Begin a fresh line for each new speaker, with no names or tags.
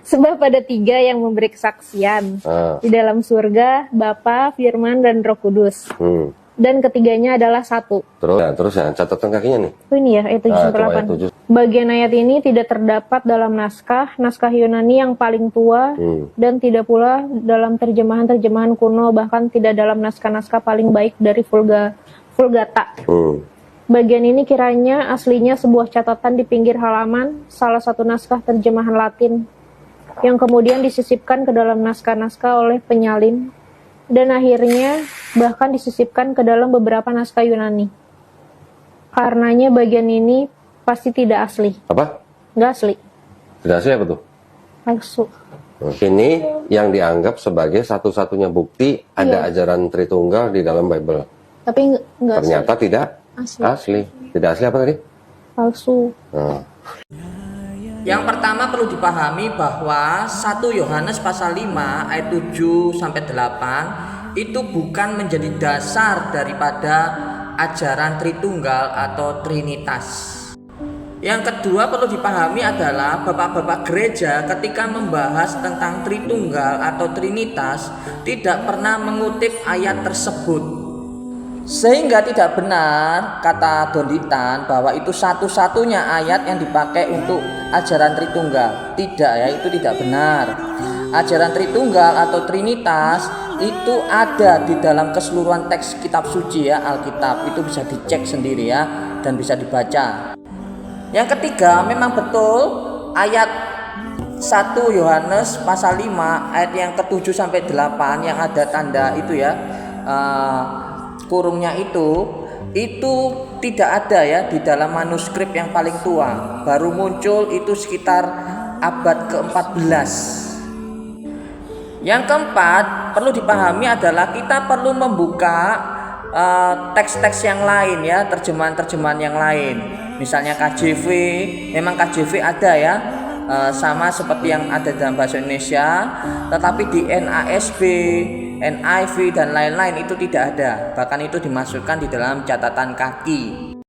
Sebab ada 3 yang memberi kesaksian. Di dalam surga, Bapa, Firman, dan Roh Kudus. Dan ketiganya adalah satu.
Terus ya, catatan kakinya nih.
Oh, ini ya, ayat 7-8. Bagian ayat ini tidak terdapat dalam naskah Yunani yang paling tua, dan tidak pula dalam terjemahan-terjemahan kuno, bahkan tidak dalam naskah-naskah paling baik dari Vulgata. Bagian ini kiranya aslinya sebuah catatan di pinggir halaman salah satu naskah terjemahan Latin, yang kemudian disisipkan ke dalam naskah-naskah oleh penyalin, dan akhirnya bahkan disisipkan ke dalam beberapa naskah Yunani. Karenanya bagian ini pasti tidak asli.
Apa?
Nggak asli.
Tidak asli apa tuh?
Palsu.
Ini yang dianggap sebagai satu-satunya bukti ada ajaran Tritunggal di dalam Bible.
Tapi nggak asli.
Ternyata tidak asli. Tidak asli apa tadi?
Palsu.
Yang pertama perlu dipahami bahwa 1 Yohanes pasal 5 ayat 7 sampai 8 itu bukan menjadi dasar daripada ajaran Tritunggal atau Trinitas. Yang kedua perlu dipahami adalah bapak-bapak gereja ketika membahas tentang Tritunggal atau Trinitas tidak pernah mengutip ayat tersebut. Sehingga tidak benar kata Donditan bahwa itu satu-satunya ayat yang dipakai untuk ajaran Tritunggal. Tidak ya, itu tidak benar. Ajaran Tritunggal atau Trinitas itu ada di dalam keseluruhan teks kitab suci ya, Alkitab. Itu bisa dicek sendiri ya dan bisa dibaca. Yang ketiga, memang betul ayat 1 Yohanes pasal 5 ayat yang ke-7 sampai 8 yang ada tanda itu ya, kurungnya itu tidak ada ya di dalam manuskrip yang paling tua. Baru muncul itu sekitar abad ke-14. Yang keempat perlu dipahami adalah kita perlu membuka teks-teks yang lain ya, terjemahan-terjemahan yang lain. Misalnya KJV, memang KJV ada ya, sama seperti yang ada dalam bahasa Indonesia, tetapi di NASB, NIV dan lain-lain itu tidak ada. Bahkan itu dimasukkan di dalam catatan kaki.